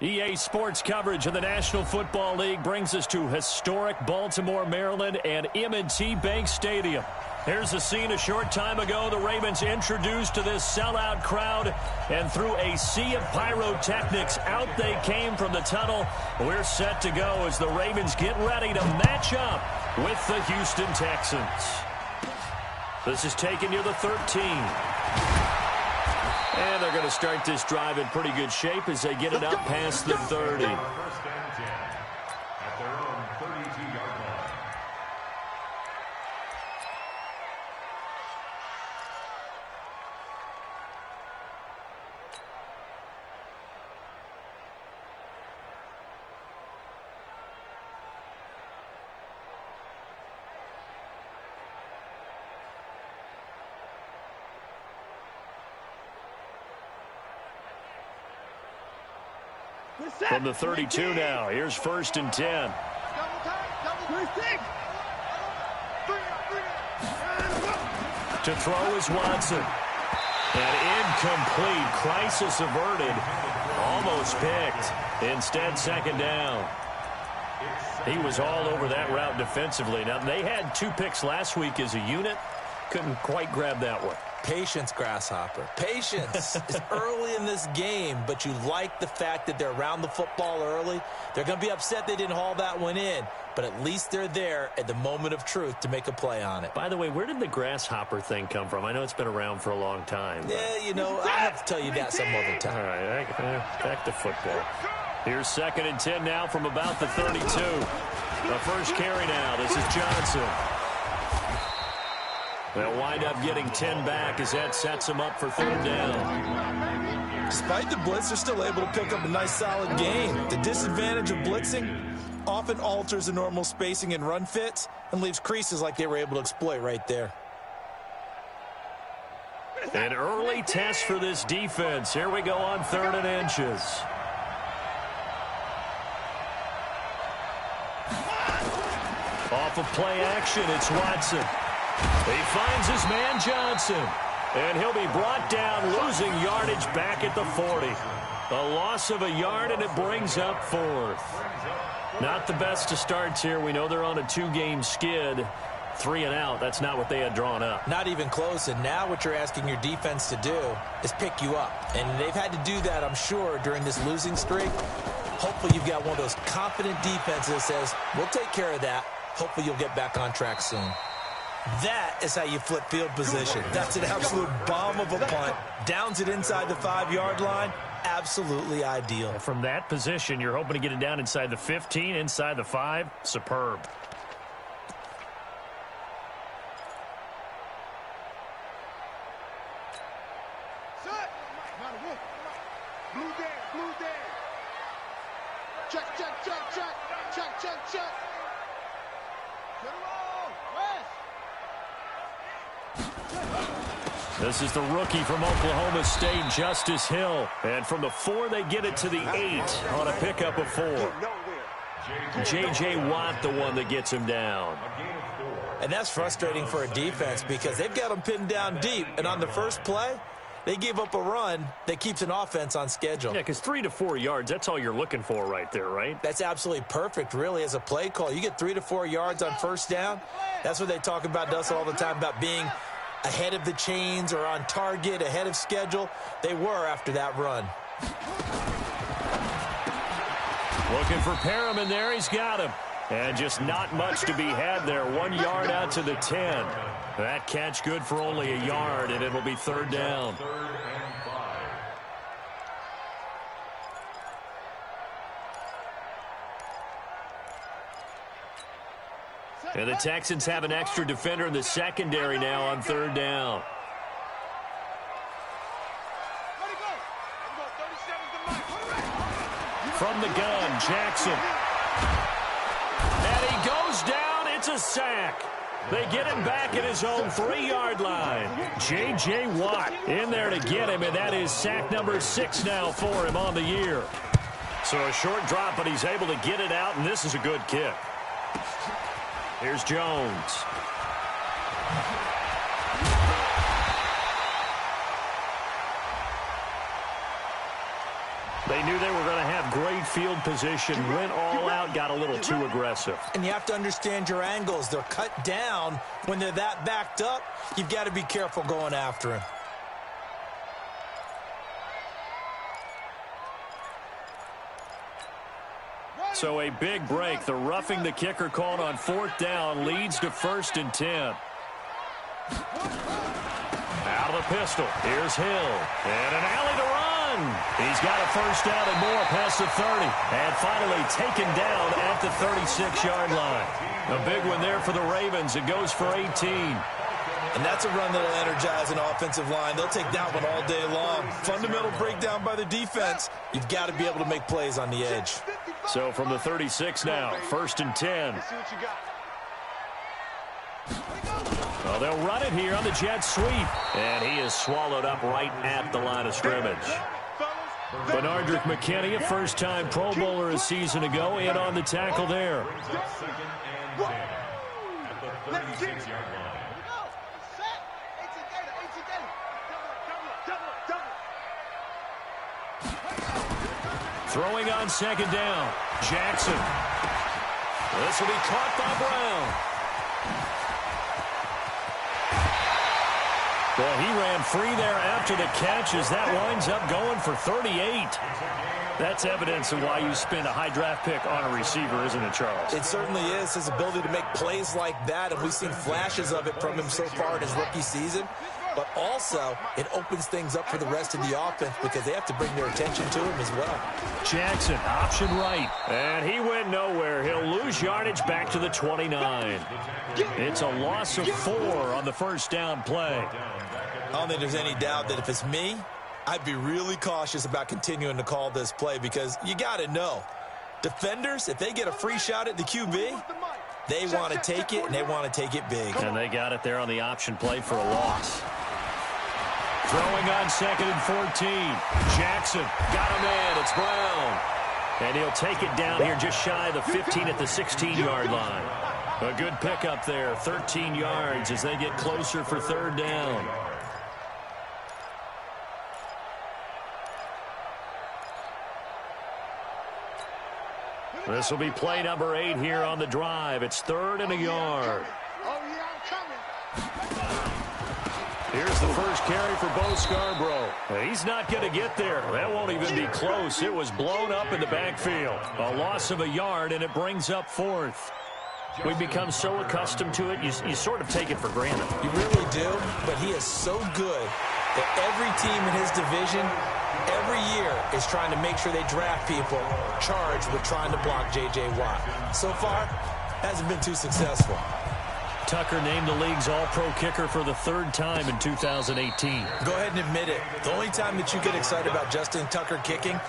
EA Sports coverage of the National Football League brings us to historic Baltimore, Maryland, and M&T Bank Stadium. Here's a scene a short time ago. The Ravens introduced to this sellout crowd, and through a sea of pyrotechnics, out they came from the tunnel. We're set to go as the Ravens get ready to match up with the Houston Texans. This is taken near the 13. And they're going to start this drive in pretty good shape as they get it up past the 30. From the 32 now, here's 1st and 10. To throw is Watson. And incomplete. Crisis averted. Almost picked. Instead, 2nd down. He was all over that route defensively. Now, they had 2 picks last week as a unit. Couldn't quite grab that one. Patience, Grasshopper. Patience. It's early in this game, but you like the fact that they're around the football early. They're going to be upset they didn't haul that one in, but at least they're there at the moment of truth to make a play on it. By the way, where did the grasshopper thing come from? I know it's been around for a long time. Yeah, you know, I'll have to tell you that some other time. All right, back to football. Here's 2nd and 10 now from about the 32. The first carry now. This is Johnson. They'll wind up getting 10 back as that sets them up for 3rd down. Despite the blitz, they're still able to pick up a nice, solid gain. The disadvantage of blitzing often alters the normal spacing and run fits and leaves creases like they were able to exploit right there. An early test for this defense. Here we go on 3rd and inches. Off of play action, it's Watson. He finds his man Johnson, and he'll be brought down, losing yardage back at the 40. A loss of a yard, and it brings up 4th. Not the best of starts here. We know they're on a 2-game skid. 3 and out. That's not what they had drawn up. Not even close, and now what you're asking your defense to do is pick you up. And they've had to do that, I'm sure, during this losing streak. Hopefully you've got one of those confident defenses that says, we'll take care of that. Hopefully you'll get back on track soon. That is how you flip field position. That's an absolute bomb of a punt. Downs it inside the 5-yard line. Absolutely ideal. From that position, you're hoping to get it down inside the 15, inside the 5. Superb. This is the rookie from Oklahoma State, Justice Hill. And from the 4, they get it to the 8 on a pickup of 4. J.J. Watt, the one that gets him down. And that's frustrating for a defense because they've got them pinned down deep. And on the first play, they give up a run that keeps an offense on schedule. Yeah, because 3 to 4 yards, that's all you're looking for right there, right? That's absolutely perfect, really, as a play call. You get 3 to 4 yards on first down. That's what they talk about to us all the time, about being ahead of the chains or on target, ahead of schedule. They were after that run. Looking for Perriman there. He's got him. And just not much to be had there. 1 yard out to the 10. That catch good for only a yard, and it'll be 3rd down. And the Texans have an extra defender in the secondary now on 3rd down. From the gun, Jackson. And he goes down. It's a sack. They get him back at his own 3-yard line. J.J. Watt in there to get him, and that is sack number 6 now for him on the year. So a short drop, but he's able to get it out, and this is a good kick. Here's Jones. They knew they were going to have have great field position, went all out, got a little too aggressive. And you have to understand your angles. They're cut down. When they're that backed up, you've got to be careful going after him. So a big break. The roughing the kicker called on 4th down leads to 1st and 10. Out of the pistol. Here's Hill. And an alley to run. He's got a 1st down and more past the 30. And finally taken down at the 36-yard line. A big one there for the Ravens. It goes for 18. And that's a run that'll energize an offensive line. They'll take that one all day long. Fundamental breakdown by the defense. You've got to be able to make plays on the edge. So from the 36 now, 1st and 10. Well, they'll run it here on the jet sweep. And he is swallowed up right at the line of scrimmage. Benardrick McKinney, a first-time Pro Bowler a season ago, in on the tackle there. Throwing on 2nd down. Jackson. This will be caught by Brown. Well, he ran free there after the catch as that winds up going for 38. That's evidence of why you spend a high draft pick on a receiver, isn't it, Charles? It certainly is. His ability to make plays like that, and we've seen flashes of it from him so far in his rookie season. But also, it opens things up for the rest of the offense because they have to bring their attention to him as well. Jackson, option right. And he went nowhere. He'll lose yardage back to the 29. It's a loss of 4 on the 1st down play. I don't think there's any doubt that if it's me, I'd be really cautious about continuing to call this play because you got to know, defenders, if they get a free shot at the QB, they want to take it, and they want to take it big. And they got it there on the option play for a loss. Throwing on 2nd and 14. Jackson got him in. It's Brown. And he'll take it down here just shy of the 15 at the 16-yard line. A good pickup there, 13 yards as they get closer for 3rd down. This will be play number 8 here on the drive. It's 3rd and a yard. Here's the first carry for Bo Scarborough. He's not going to get there. That won't even be close. It was blown up in the backfield. A loss of a yard, and it brings up 4th. We've become so accustomed to it, you sort of take it for granted. You really do, but he is so good that every team in his division every year is trying to make sure they draft people charged with trying to block J.J. Watt. So far, hasn't been too successful. Tucker named the league's all-pro kicker for the 3rd time in 2018. Go ahead and admit it. The only time that you get excited about Justin Tucker kicking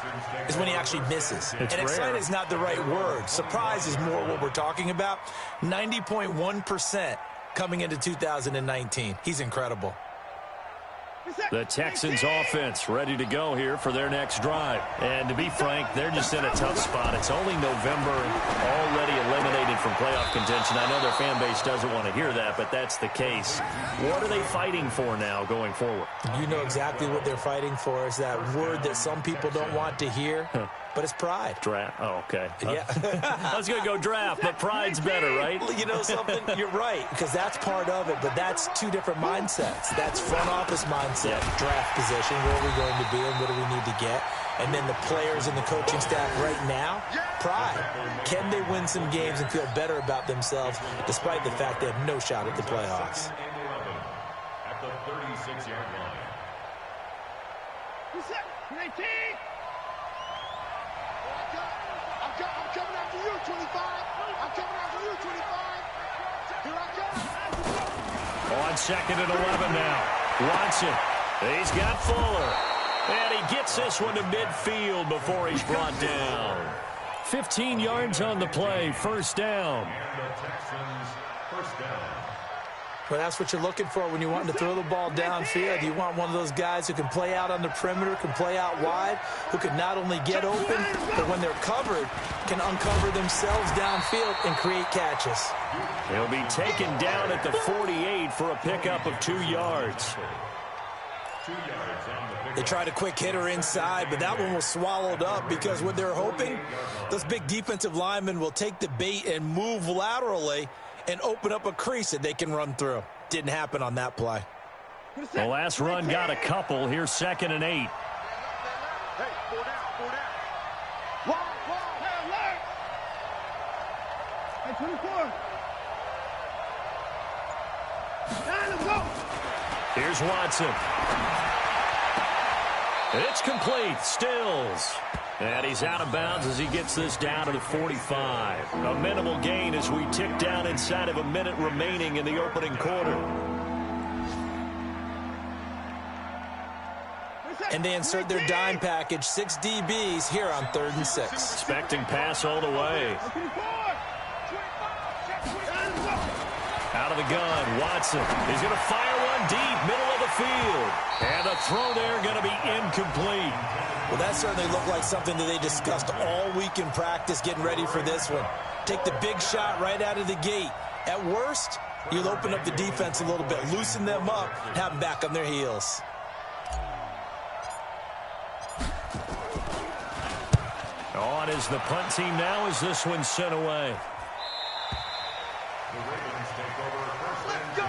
is when he actually misses. It's and rare. Excited is not the right word. Surprise is more what we're talking about. 90.1% coming into 2019. He's incredible. The Texans offense ready to go here for their next drive. And to be frank, they're just in a tough spot. It's only November, already eliminated from playoff contention. I know their fan base doesn't want to hear that, but that's the case. What are they fighting for now going forward? You know exactly what they're fighting for. Is that word that some people don't want to hear, but it's pride. Draft. Oh, okay. Yeah. I was going to go draft, but pride's better, right? You know something? You're right, because that's part of it, but that's two different mindsets. That's front office mindset, draft position, where are we going to be and what do we need to get? And then the players and the coaching staff right now, pride. Can they win some games and feel better about themselves despite the fact they have no shot at the playoffs? At the 36-yard line. Who's that? 19. I'm coming after you, 25. I'm coming after you, 25. Here I come. On 2nd and 11 now. Watson. He's got Fuller. And he gets this one to midfield before he's brought down. 15 yards on the play. 1st down. The Texans, 1st down. Well, that's what you're looking for when you want to throw the ball downfield. You want one of those guys who can play out on the perimeter, can play out wide, who can not only get open, but when they're covered, can uncover themselves downfield and create catches. He'll be taken down at the 48 for a pickup of 2 yards. 2 yards on the They pickup. tried a quick hitter inside, but that one was swallowed up because what they're hoping, those big defensive linemen will take the bait and move laterally and open up a crease that they can run through. Didn't happen on that play. The last run got a couple. Here's 2nd and 8. Hey, 4 down, 4 down. Long, hey, alert! Hey, 24. Now let's go. Here's Watson. It's complete. Stills. And he's out of bounds as he gets this down to the 45. A minimal gain as we tick down inside of a minute remaining in the opening quarter. And they insert their dime package, 6 DBs here on 3rd and 6. Expecting pass all the way. Out of the gun, Watson. He's going to fire one deep, middle of the field. And the throw there going to be incomplete. Well, that certainly looked like something that they discussed all week in practice getting ready for this one. Take the big shot right out of the gate. At worst, you'll open up the defense a little bit, loosen them up, and have them back on their heels. On is the punt team now as this one's sent away. The Ravens take over 1st and 10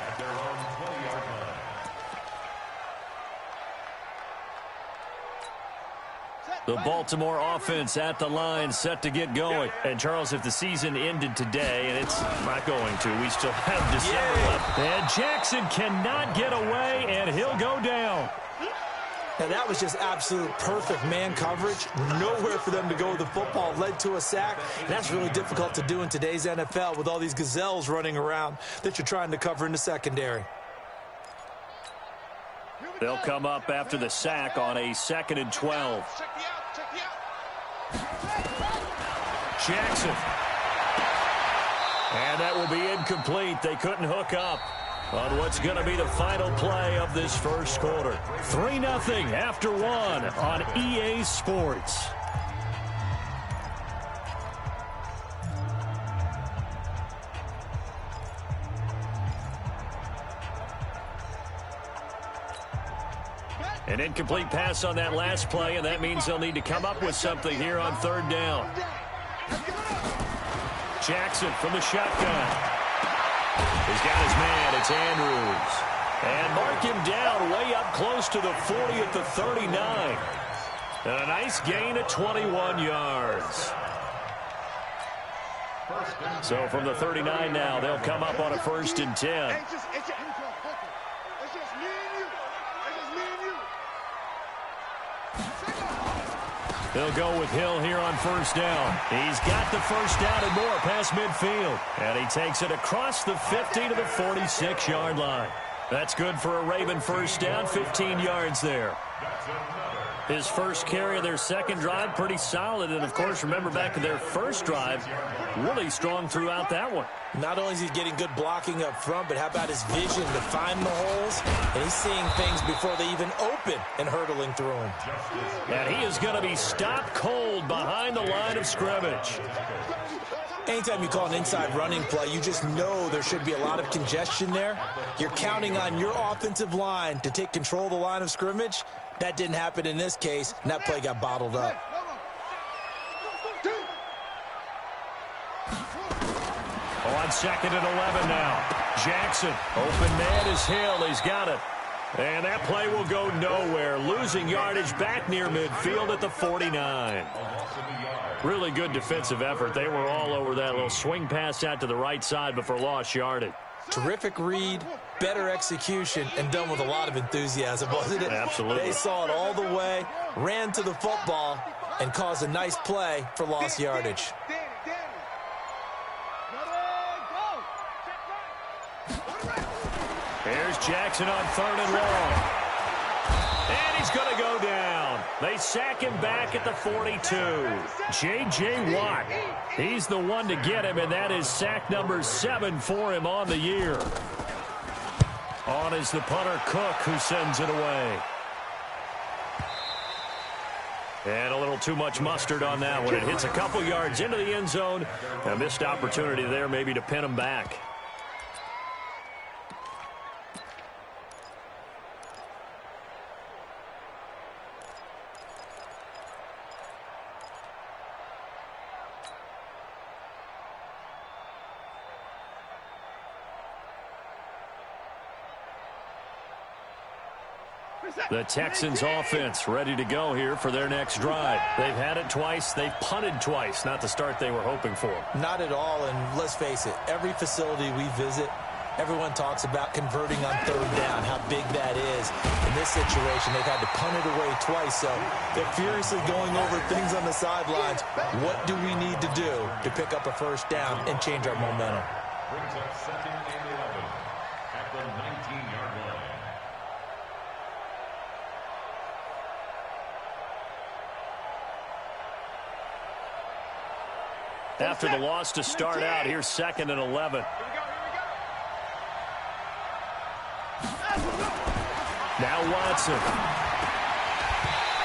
at their own 20-yard line. The Baltimore offense at the line, set to get going. And, Charles, if the season ended today, and it's not going to, we still have December left. And Jackson cannot get away, and he'll go down. Now, that was just absolute perfect man coverage. Nowhere for them to go with the football. Led to a sack. And that's really difficult to do in today's NFL with all these gazelles running around that you're trying to cover in the secondary. They'll come up after the sack on a 2nd and 12. Jackson. And that will be incomplete. They couldn't hook up on what's going to be the final play of this first quarter. 3-0 after 1 on EA Sports. An incomplete pass on that last play, and that means they'll need to come up with something here on 3rd down. Jackson from the shotgun. He's got his man. It's Andrews. And mark him down way up close to the 40 at the 39. And a nice gain of 21 yards. So from the 39 now, they'll come up on a 1st and 10. It's just me and you. They'll go with Hill here on 1st down. He's got the 1st down and more past midfield. And he takes it across the 50 to the 46-yard line. That's good for a Raven 1st down, 15 yards there. His first carry of their second drive, pretty solid. And, of course, remember back to their first drive, really strong throughout that one. Not only is he getting good blocking up front, but how about his vision to find the holes? And he's seeing things before they even open and hurdling through them. And he is going to be stopped cold behind the line of scrimmage. Anytime you call an inside running play, you just know there should be a lot of congestion there. You're counting on your offensive line to take control of the line of scrimmage. That didn't happen in this case, and that play got bottled up. On 2nd and 11 now. Jackson, open man is Hill. He's got it. And that play will go nowhere. Losing yardage back near midfield at the 49. Really good defensive effort. They were all over that little swing pass out to the right side before lost yardage. Terrific read, better execution, and done with a lot of enthusiasm, wasn't it? Absolutely. They saw it all the way, ran to the football, and caused a nice play for lost yardage. Here's Jackson on 3rd and long. And he's going to go down. They sack him back at the 42. J.J. Watt, he's the one to get him, and that is sack number 7 for him on the year. On is the punter, Cook, who sends it away. And a little too much mustard on that one. It hits a couple yards into the end zone. A missed opportunity there maybe to pin him back. The Texans offense ready to go here for their next drive. They've had it twice. They've punted twice. Not the start they were hoping for. Not at all, and let's face it, every facility we visit, everyone talks about converting on third down, how big that is. In this situation, they've had to punt it away twice, so they're furiously going over things on the sidelines. What do we need to do to pick up a first down and change our momentum? Brings up 2nd and 11 at the 19-yard line. After the loss to start out, here's 2nd and 11. Now Watson.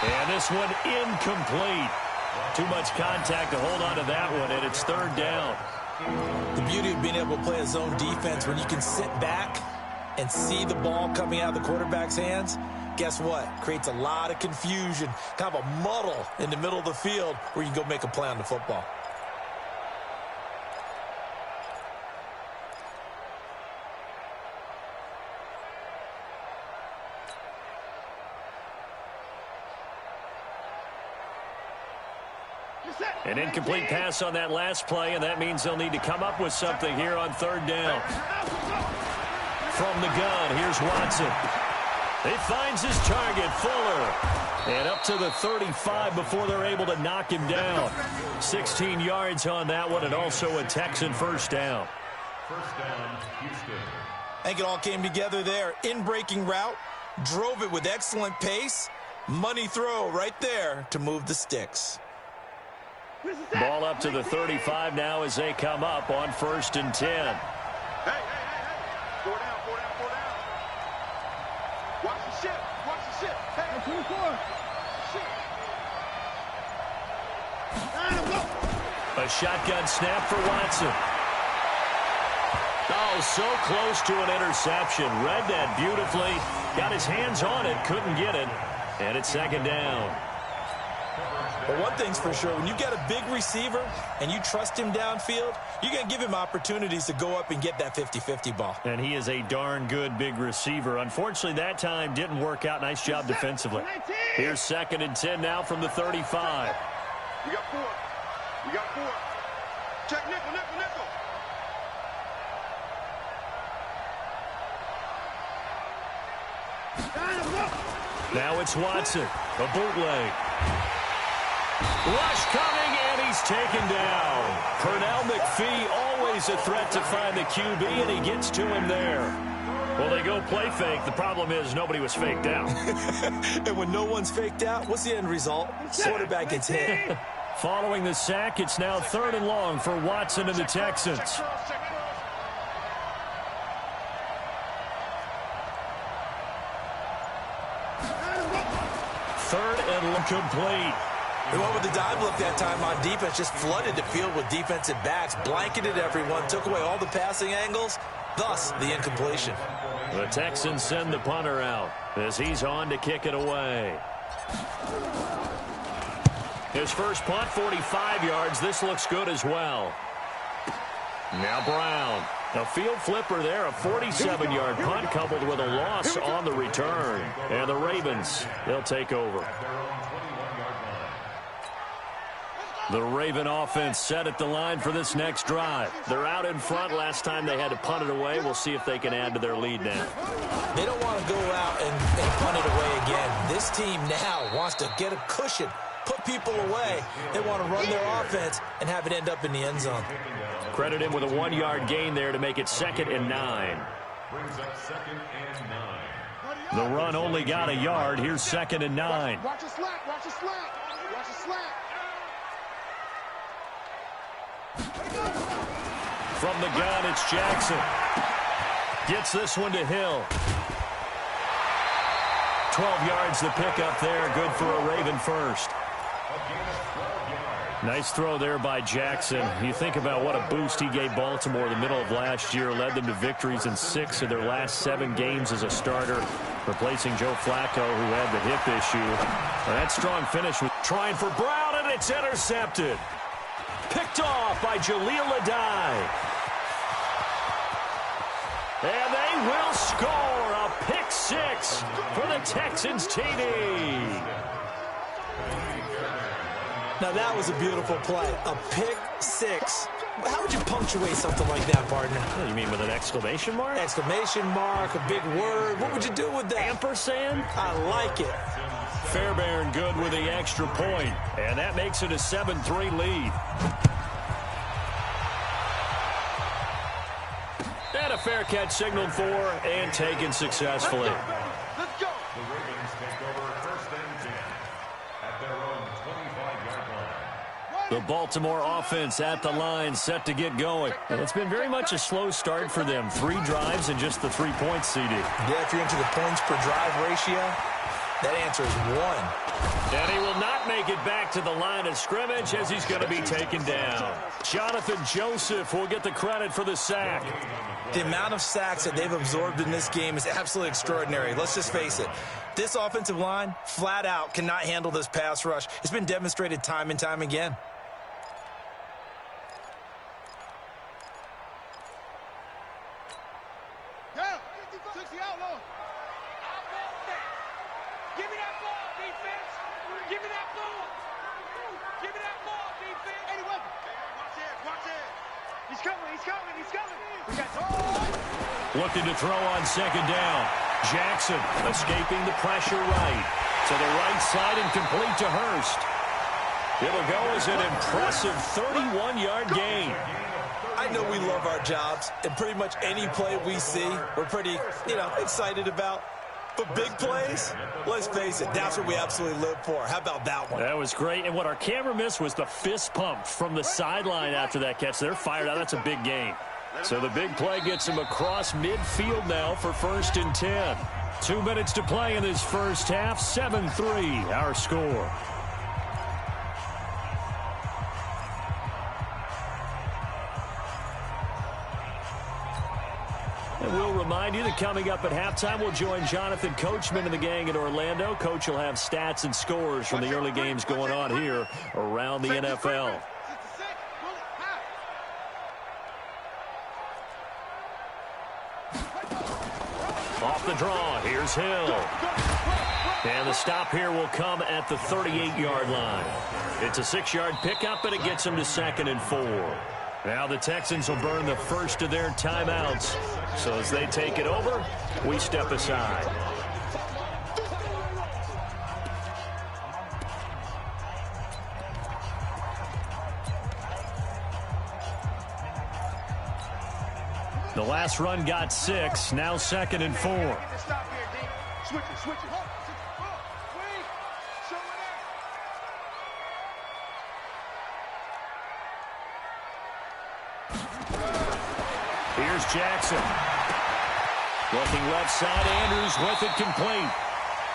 And this one incomplete. Too much contact to hold on to that one, and it's 3rd down. The beauty of being able to play a zone defense when you can sit back and see the ball coming out of the quarterback's hands, guess what? Creates a lot of confusion, kind of a muddle in the middle of the field where you can go make a play on the football. An incomplete pass on that last play, and that means they'll need to come up with something here on 3rd down. From the gun, here's Watson. He finds his target, Fuller. And up to the 35 before they're able to knock him down. 16 yards on that one, and also a Texan first down. First down, Houston. I think it all came together there. In-breaking route, drove it with excellent pace. Money throw right there to move the sticks. Ball up to the 35 now as they come up on 1st and 10. Hey. 4 down. Watch the ship. Hey, 24. A shotgun snap for Watson. Oh, so close to an interception. Read that beautifully. Got his hands on it, couldn't get it. And it's 2nd down. But one thing's for sure, when you got a big receiver and you trust him downfield, you're going to give him opportunities to go up and get that 50-50 ball. And he is a darn good big receiver. Unfortunately, that time didn't work out. Nice job defensively. Here's 2nd and 10 now from the 35. You got 4. Check nickel. Now it's Watson. A bootleg. Rush coming, and he's taken down. Pernell McPhee, always a threat to find the QB, and he gets to him there. Well, they go play fake. The problem is nobody was faked out. And when no one's faked out, what's the end result? Quarterback gets hit. Following the sack, it's now 3rd and long for Watson and the Texans. 3rd and complete. They went with the dive look that time on defense, just flooded the field with defensive backs, blanketed everyone, took away all the passing angles, thus the incompletion. The Texans send the punter out as he's on to kick it away. His first punt, 45 yards. This looks good as well. Now Brown. A field flipper there, a 47-yard punt coupled with a loss on the return. And the Ravens, they'll take over. The Raven offense set at the line for this next drive. They're out in front. Last time they had to punt it away. We'll see if they can add to their lead now. They don't want to go out and punt it away again. This team now wants to get a cushion, put people away. They want to run their offense and have it end up in the end zone. Credit him with a 1-yard gain there to make it 2nd and 9. Brings up 2nd and 9. The run only got a yard. Here's 2nd and 9. Watch the slack. From the gun, it's Jackson. Gets this one to Hill. 12 yards to pick up there. Good for a Raven first. Nice throw there by Jackson. You think about what a boost he gave Baltimore in the middle of last year. Led them to victories in 6 of their last 7 games as a starter, replacing Joe Flacco, who had the hip issue. That strong finish with trying for Brown, and it's intercepted. Picked off by Jaleel Adai. And they will score a pick 6 for the Texans TD. Now, that was a beautiful play. A pick 6. How would you punctuate something like that, partner? What do you mean, with an exclamation mark? Exclamation mark, a big word. What would you do with that? Ampersand? I like it. Fairbairn good with the extra point, and that makes it a 7-3 lead. And a fair catch signaled for and taken successfully. Let's go. The Ravens take over first and 10 at their own 25-yard line. The Baltimore offense at the line, set to get going. And it's been very much a slow start for them. 3 drives and just the 3 points seeded. Yeah, if you're into the points per drive ratio, that answer is 1. And he will not make it back to the line of scrimmage as he's going to be taken down. Jonathan Joseph will get the credit for the sack. The amount of sacks that they've absorbed in this game is absolutely extraordinary. Let's just face it. This offensive line, flat out, cannot handle this pass rush. It's been demonstrated time and time again. Yeah, 60 outlaw. Give me that ball, defense. Give me that ball. Give me that ball, defense. Eddie Weber. Watch it. He's coming. We got Looking to throw on second down. Jackson escaping the pressure right. To the right side and complete to Hurst. It'll go as an impressive 31-yard gain. I know we love our jobs, and pretty much any play we see, we're pretty, excited about. But big plays, let's face it, that's what we absolutely live for. How about that one? That was great. And what our camera missed was the fist pump from the sideline after that catch. They're fired out. That's a big gain. So the big play gets him across midfield now for first and 10. 2 minutes to play in this first half. 7-3, our score. And we'll remind you that coming up at halftime, we'll join Jonathan Coachman and the gang in Orlando. Coach will have stats and scores from the early games going on here around the NFL. Off the draw, here's Hill. And the stop here will come at the 38-yard line. It's a 6-yard pickup, and it gets them to 2nd and 4. Now the Texans will burn the first of their timeouts. So as they take it over, we step aside. The last run got 6, now 2nd and 4. Switch it. Here's Jackson. Looking left side, Andrews with it complete.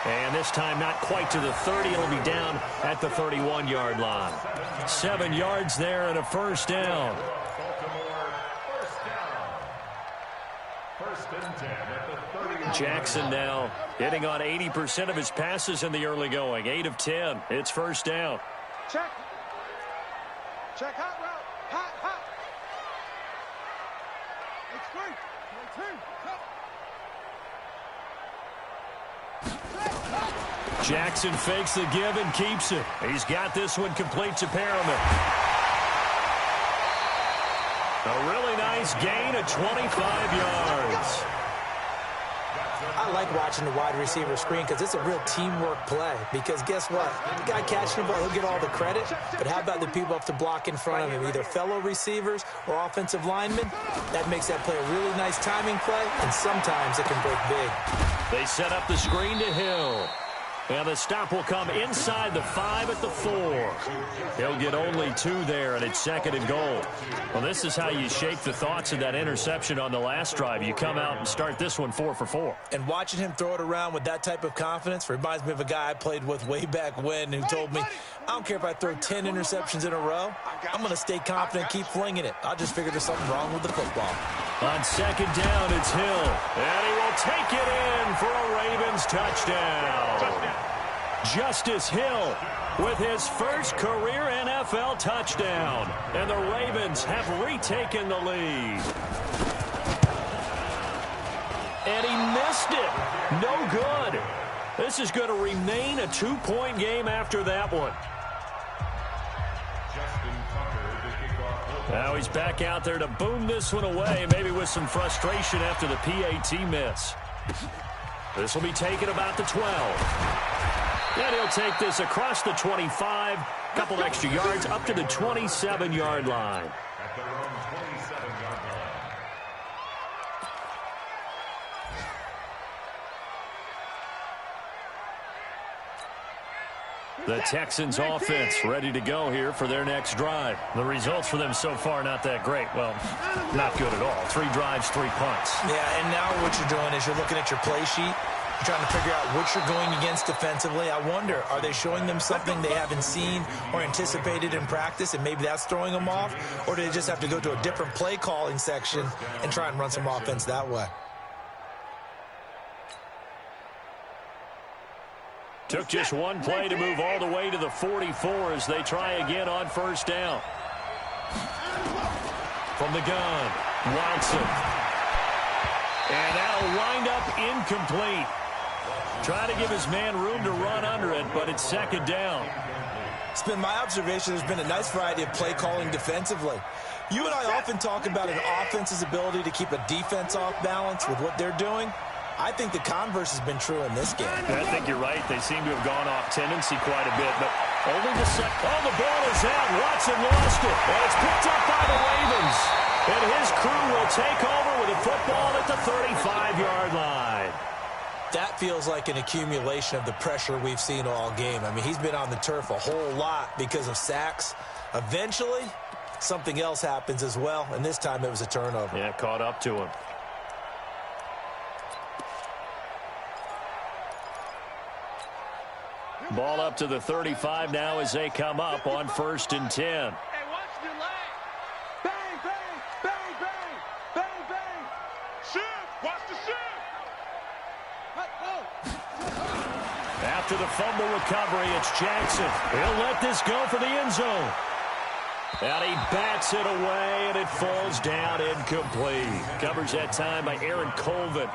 And this time not quite to the 30. It'll be down at the 31-yard line. 7 yards there and a first down. First and 10 at the 30. Jackson now hitting on 80% of his passes in the early going. 8 of 10. It's first down. Check hot route. Hot. It's free. Jackson fakes the give and keeps it. He's got this one complete to Perriman. A really nice gain of 25 yards. I like watching the wide receiver screen because it's a real teamwork play. Because guess what? The guy catching the ball, he'll get all the credit. But how about the people up to block in front of him? Either fellow receivers or offensive linemen. That makes that play a really nice timing play, and sometimes it can break big. They set up the screen to Hill. And the stop will come inside the 5 at the 4. He'll get only 2 there, and it's 2nd and goal. Well, this is how you shake the thoughts of that interception on the last drive. You come out and start this one 4 for 4. And watching him throw it around with that type of confidence reminds me of a guy I played with way back when who told me, I don't care if I throw 10 interceptions in a row. I'm going to stay confident, keep flinging it. I just figured there's something wrong with the football. On 2nd down, it's Hill. And he will take it in for a Ravens touchdown. Justice Hill with his first career NFL touchdown. And the Ravens have retaken the lead. and he missed it. No good. This is going to remain a 2-point game after that one. Now he's back out there to boom this one away, maybe with some frustration after the PAT miss. This will be taken about the 12. And he'll take this across the 25, a couple extra yards up to the 27-yard line. At their own 27-yard line. The Texans offense ready to go here for their next drive. The results for them so far not that great. Well, not good at all. 3 drives, 3 punts. Yeah, and now what you're doing is you're looking at your play sheet. You're trying to figure out what you're going against defensively. I wonder, are they showing them something they haven't seen or anticipated in practice, and maybe that's throwing them off? Or do they just have to go to a different play calling section and try and run some offense that way? Took just one play to move all the way to the 44 as they try again on first down. From the gun, Watson. And that'll wind up incomplete. Trying to give his man room to run under it, but it's second down. It's been my observation there's been a nice variety of play calling defensively. You and I often talk about an offense's ability to keep a defense off balance with what they're doing. I think the converse has been true in this game. I think you're right. They seem to have gone off tendency quite a bit, but only the second. Oh, the ball is out. Watson lost it. And it's picked up by the Ravens. And his crew will take over with a football at the 35-yard line. That feels like an accumulation of the pressure we've seen all game. I mean, he's been on the turf a whole lot because of sacks. Eventually, something else happens as well, and this time it was a turnover. Yeah, caught up to him. Ball up to the 35 now as they come up on 1st and 10. Hey, watch your leg. Bang, bang, bang, bang, bang, bang. Shoot, watch the shoot. After the fumble recovery, it's Jackson. He'll let this go for the end zone. And he bats it away, and it falls down incomplete. Covers that time by Aaron Colvin.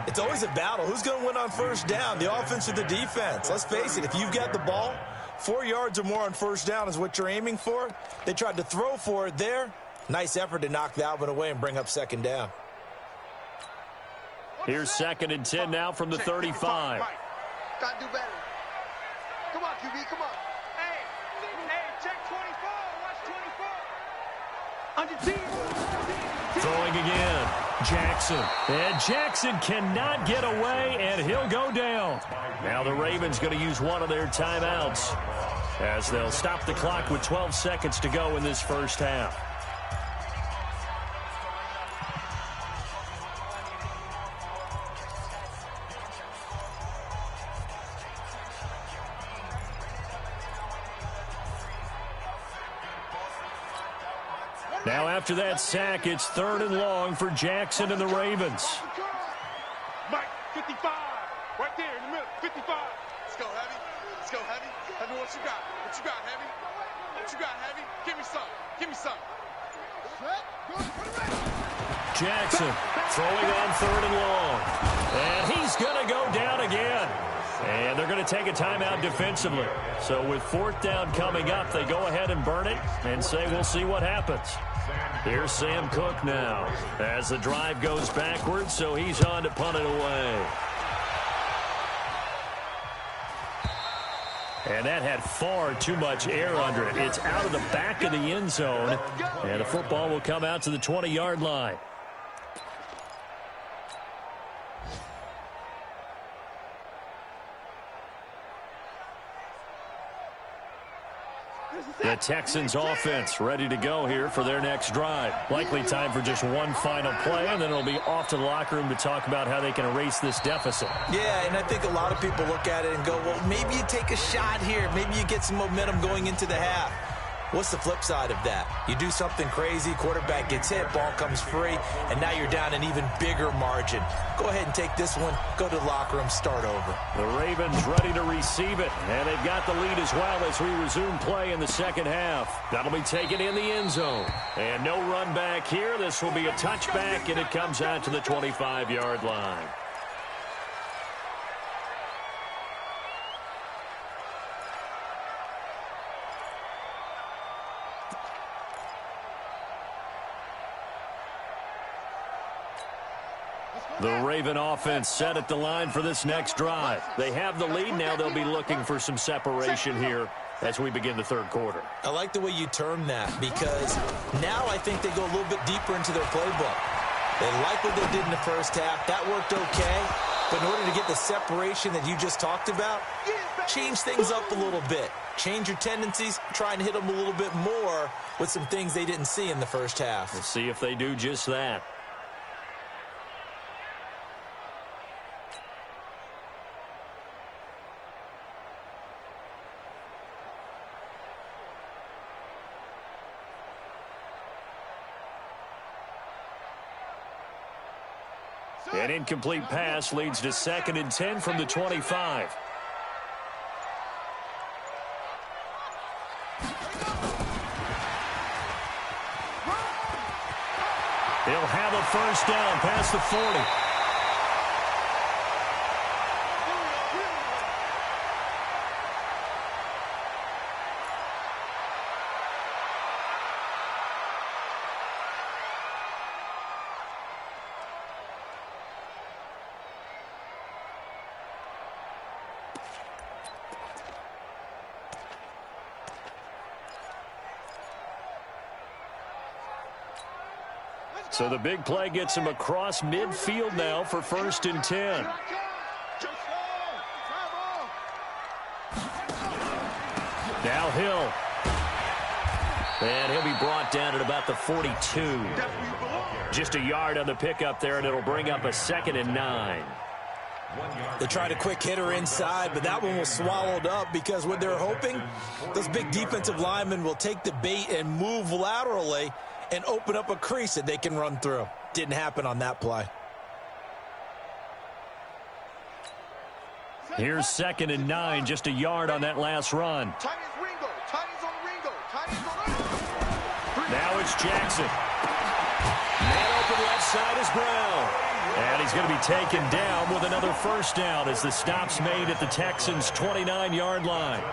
It's always a battle. Who's going to win on first down, the offense or the defense? Let's face it, if you've got the ball, 4 yards or more on first down is what you're aiming for. They tried to throw for it there. Nice effort to knock that one away and bring up second down. Here's 2nd and 10 now from the 35. Gotta do better. Come on, QB, come on. Hey, check 24. Watch 24. Throwing again. Jackson. And Jackson cannot get away, and he'll go down. Now the Ravens going to use one of their timeouts as they'll stop the clock with 12 seconds to go in this first half. Now after that sack, it's 3rd and long for Jackson and the Ravens. Mike, 55. Right there in the middle, 55. Let's go, Heavy. Let's go, Heavy. Heavy, what you got? What you got, Heavy? What you got, Heavy? Give me some. Give me some. Jackson throwing on 3rd and long. And he's going to go down again. And they're going to take a timeout defensively. So with 4th down coming up, they go ahead and burn it and say we'll see what happens. Here's Sam Cook now as the drive goes backwards, so he's on to punt it away. And that had far too much air under it. It's out of the back of the end zone, and the football will come out to the 20-yard line. The Texans offense ready to go here for their next drive. Likely time for just one final play, and then it'll be off to the locker room to talk about how they can erase this deficit. Yeah, and I think a lot of people look at it and go, well, maybe you take a shot here. Maybe you get some momentum going into the half. What's the flip side of that? You do something crazy, quarterback gets hit, ball comes free, and now you're down an even bigger margin. Go ahead and take this one, go to the locker room, start over. The Ravens ready to receive it, and they've got the lead as well as we resume play in the second half. That'll be taken in the end zone. And no run back here. This will be a touchback, and it comes out to the 25-yard line. The Raven offense set at the line for this next drive. They have the lead. Now they'll be looking for some separation here as we begin the third quarter. I like the way you term that, because now I think they go a little bit deeper into their playbook. They like what they did in the first half. That worked okay. But in order to get the separation that you just talked about, change things up a little bit. Change your tendencies, try and hit them a little bit more with some things they didn't see in the first half. We'll see if they do just that. An incomplete pass leads to 2nd and 10 from the 25. He'll have a first down past the 40. So the big play gets him across midfield now for 1st and 10. Now Hill. And he'll be brought down at about the 42. Just a yard on the pickup there, and it'll bring up a 2nd and 9. They tried a quick hitter inside, but that one was swallowed up because what they're hoping, those big defensive linemen will take the bait and move laterally and open up a crease that they can run through. Didn't happen on that play. Here's 2nd and 9, just a yard on that last run. Now it's Jackson. Man open left side is Brown. And he's going to be taken down with another first down as the stop's made at the Texans' 29-yard line.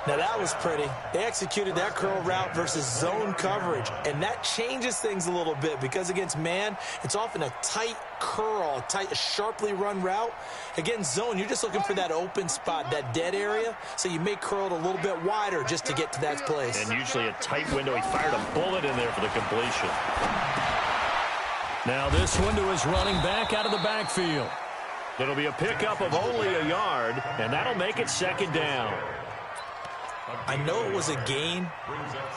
Now that was pretty. They executed that curl route versus zone coverage, and that changes things a little bit because against man, it's often a tight curl, tight, sharply run route. Against zone, you're just looking for that open spot, that dead area, so you may curl it a little bit wider just to get to that place. And usually a tight window. He fired a bullet in there for the completion. Now this one to his running back out of the backfield. It'll be a pickup of only a yard, and that'll make it 2nd down. I know it was a gain,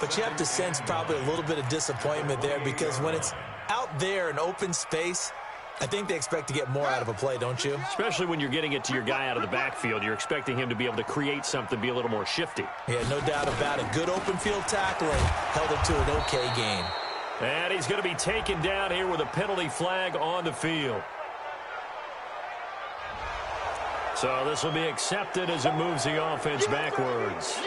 but you have to sense probably a little bit of disappointment there because when it's out there in open space, I think they expect to get more out of a play, don't you? Especially when you're getting it to your guy out of the backfield. You're expecting him to be able to create something, be a little more shifty. Yeah, no doubt about it. Good open field tackling held it to an okay gain. And he's going to be taken down here with a penalty flag on the field. So this will be accepted as it moves the offense backwards.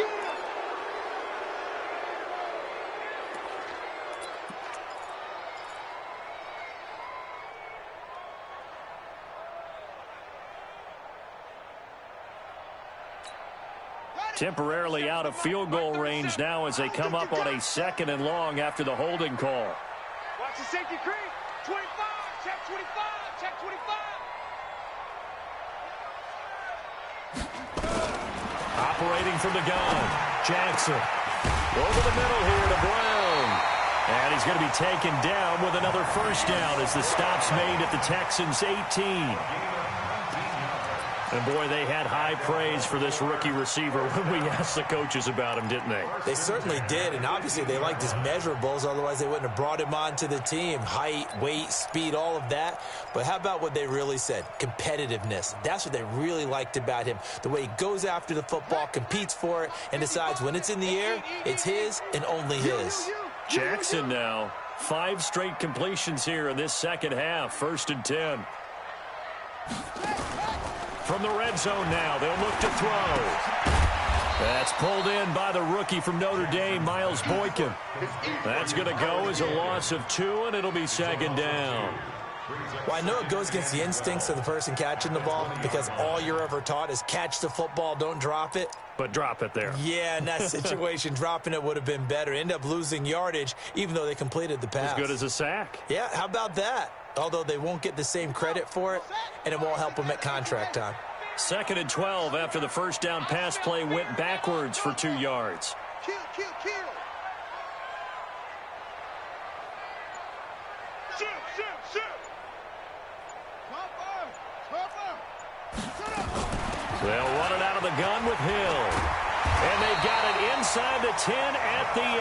Temporarily out of field goal range now as they come up on a 2nd and long after the holding call. Watch the safety creep. 25, check 25, check 25. Operating from the gun, Jackson. Over the middle here to Brown. And he's going to be taken down with another first down as the stop's made at the Texans' 18. And, boy, they had high praise for this rookie receiver when we asked the coaches about him, didn't they? They certainly did, and obviously they liked his measurables. Otherwise, they wouldn't have brought him onto the team. Height, weight, speed, all of that. But how about what they really said? Competitiveness. That's what they really liked about him. The way he goes after the football, competes for it, and decides when it's in the air, it's his and only his. Jackson now, 5 straight completions here in this second half. 1st and 10. From the red zone now, they'll look to throw. That's pulled in by the rookie from Notre Dame, Miles Boykin. That's going to go as a loss of 2, and it'll be 2nd down. Well, I know it goes against the instincts of the person catching the ball because all you're ever taught is catch the football, don't drop it. But drop it there. Yeah, in that situation, dropping it would have been better. End up losing yardage, even though they completed the pass. As good as a sack. Yeah, how about that? although they won't get the same credit for it, and it won't help them at contract time. 2nd and 12 after the first down pass play went backwards for 2 yards. Kill. Shoot. They'll run it out of the gun with Hill. And they've got it inside the 10 at the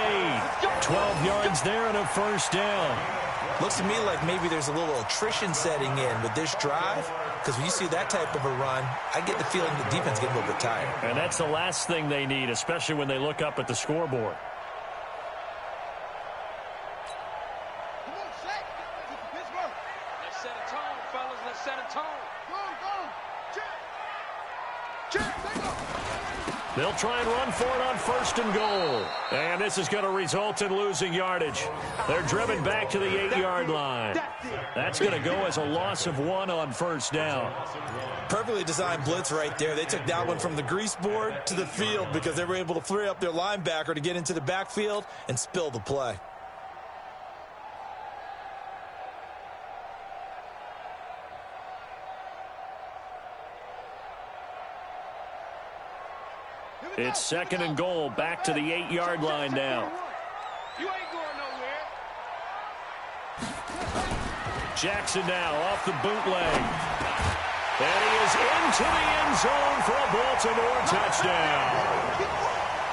8. 12 yards there and a first down. Looks to me like maybe there's a little attrition setting in with this drive, because when you see that type of a run, I get the feeling the defense getting a little bit tired. And that's the last thing they need, especially when they look up at the scoreboard. Come on, Shaq. Pittsburgh. Let's set a tone, fellas. Let's set a tone. Go. Check. Take off. They'll try and run for it on 1st and goal. And this is going to result in losing yardage. They're driven back to the 8-yard line. That's going to go as a loss of 1 on 1st down. Perfectly designed blitz right there. They took that one from the grease board to the field because they were able to free up their linebacker to get into the backfield and spill the play. It's 2nd and goal, back to the 8-yard line now. You ain't going nowhere. Jackson now off the bootleg. And he is into the end zone for a Baltimore touchdown.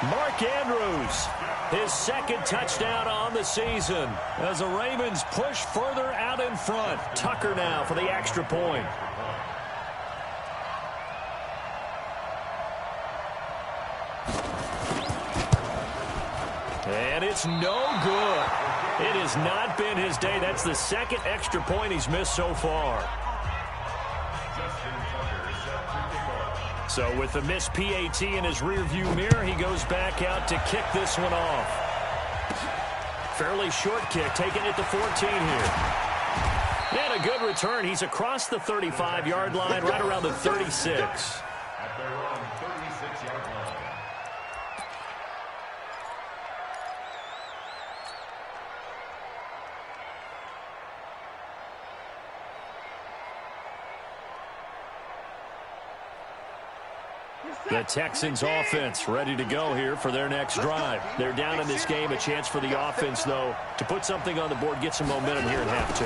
Mark Andrews, his 2nd touchdown on the season as the Ravens push further out in front. Tucker now for the extra point. And it's no good. It has not been his day. That's the 2nd extra point he's missed so far. So with the missed PAT in his rearview mirror, he goes back out to kick this one off. Fairly short kick, taking it to 14 here. And a good return. He's across the 35-yard line, right around the 36. At their own 36-yard line. The Texans offense ready to go here for their next drive. They're down in this game. A chance for the offense, though, to put something on the board, get some momentum here in half 2.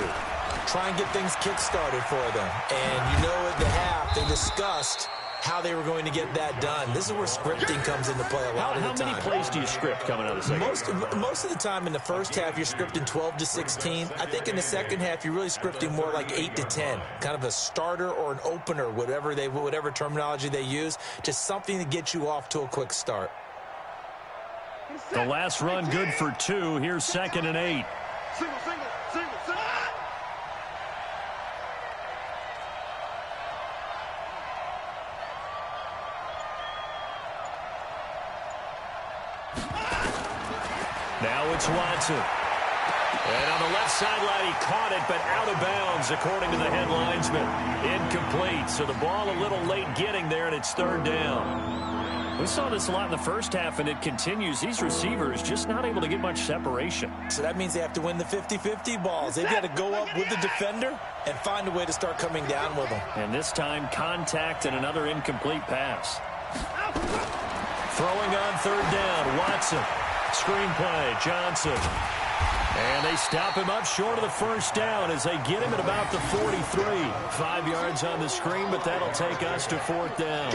Try and get things kick-started for them. And you know at the half, they discussed how they were going to get that done. This is where scripting comes into play a lot of the time. How many plays do you script coming out of the second? Most of the time in the first half, you're scripting 12 to 16. I think in the second half, you're really scripting more like 8 to 10. Kind of a starter or an opener, whatever terminology they use. Just something to get you off to a quick start. The last run good for 2. Here's 2nd and 8. Single. Now it's Watson. And on the left sideline, he caught it, but out of bounds, according to the head linesman. Incomplete. So the ball a little late getting there, and it's 3rd down. We saw this a lot in the first half, and it continues. These receivers just not able to get much separation. So that means they have to win the 50-50 balls. They've got to go up with the defender and find a way to start coming down with them. And this time, contact and another incomplete pass. Throwing on 3rd down, Watson. Screenplay, Johnson. And they stop him up short of the first down as they get him at about the 43. 5 yards on the screen, but that'll take us to 4th down.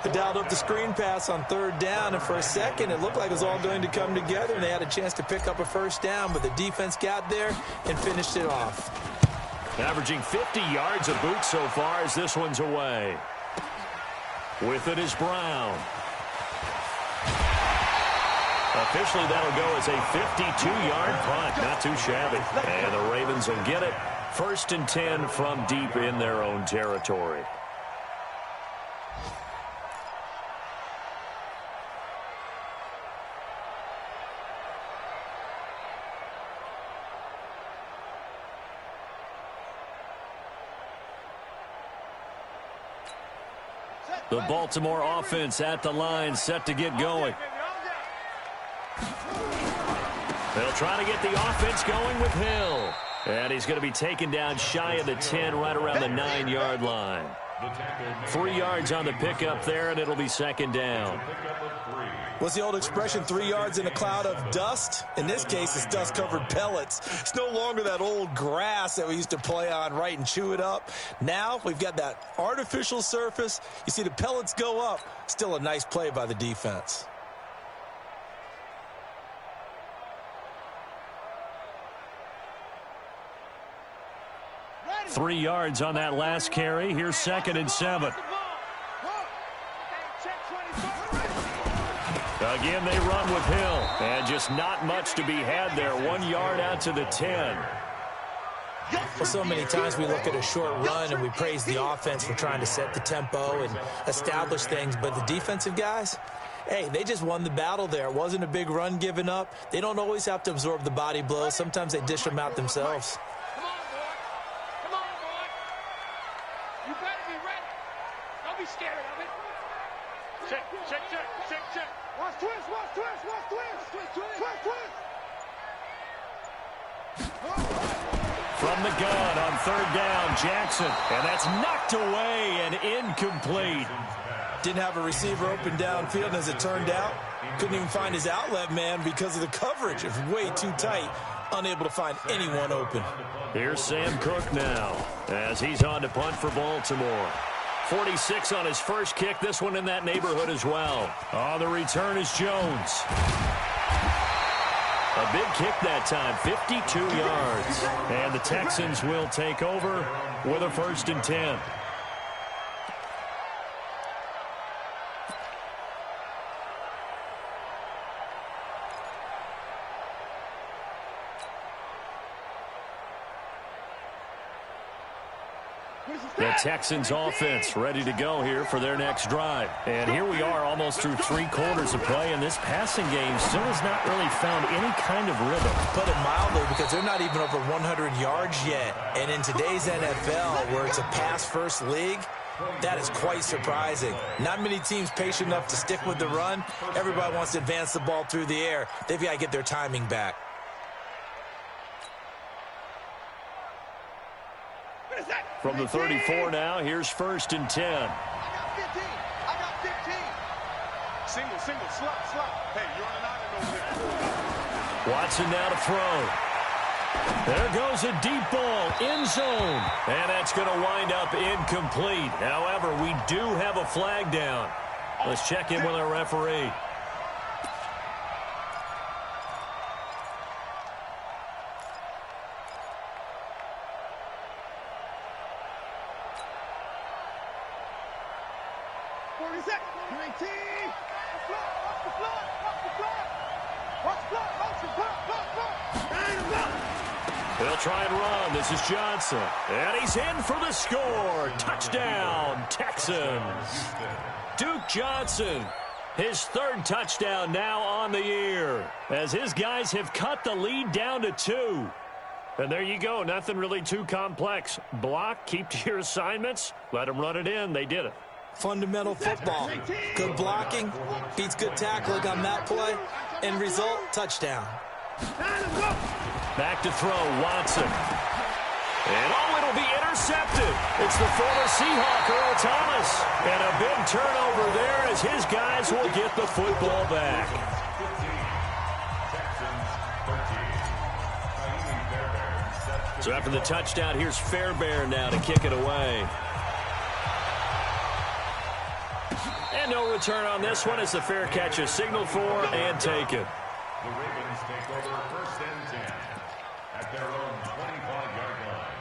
They dialed up the screen pass on 3rd down, and for a second, it looked like it was all going to come together, and they had a chance to pick up a first down, but the defense got there and finished it off. Averaging 50 yards a boot so far as this one's away. With it is Brown. Officially, that'll go as a 52-yard punt. Not too shabby. And the Ravens will get it. 1st and 10 from deep in their own territory. The Baltimore offense at the line, set to get going. They'll try to get the offense going with Hill. And he's going to be taken down shy of the 10, right around the 9-yard line. 3 yards on the pickup there, and it'll be second down. What's the old expression, 3 yards in a cloud of dust? In this case, it's dust-covered pellets. It's no longer that old grass that we used to play on, right, and chew it up. Now we've got that artificial surface. You see the pellets go up. Still a nice play by the defense. 3 yards on that last carry. Here's 2nd and 7. Again, they run with Hill. And just not much to be had there. 1 yard out to the 10. Well, so many times we look at a short run and we praise the offense for trying to set the tempo and establish things. But the defensive guys, hey, they just won the battle there. It wasn't a big run given up. They don't always have to absorb the body blows. Sometimes they dish them out themselves. Scared of it. Check. Watch twist. From the gun on 3rd down, Jackson. And that's knocked away and incomplete. Didn't have a receiver open downfield, and as it turned out, couldn't even find his outlet man because of the coverage. It was way too tight, unable to find anyone open. Here's Sam Cook now as he's on to punt for Baltimore. 46 on his first kick. This one in that neighborhood as well. On the return is Jones. A big kick that time, 52 yards. And the Texans will take over with a 1st and 10. The Texans offense ready to go here for their next drive. And here we are almost through 3 quarters of play, and this passing game still has not really found any kind of rhythm. Put it mildly, because they're not even over 100 yards yet. And in today's NFL, where it's a pass-first league, that is quite surprising. Not many teams patient enough to stick with the run. Everybody wants to advance the ball through the air. They've got to get their timing back. From the 34 now, here's 1st and 10. I got 15. Single, slot. Hey, you're on an island over there. Watson now to throw. There goes a deep ball, end zone. And that's going to wind up incomplete. However, we do have a flag down. Let's check in with our referee. They'll try and run. This is Johnson. And he's in for the score. Touchdown, Texans. Duke Johnson, his 3rd touchdown now on the year, as his guys have cut the lead down to 2. And there you go. Nothing really too complex. Block, keep to your assignments, let them run it in. They did it. Fundamental football. Good blocking beats good tackling on that play. End result, touchdown. Back to throw, Watson. And it'll be intercepted. It's the former Seahawk, Earl Thomas. And a big turnover there as his guys will get the football back. So after the touchdown, here's Fairbairn now to kick it away. And no return on this one as the fair catch is signaled for and taken. The Ravens take over 1st and 10 at their own 25-yard line.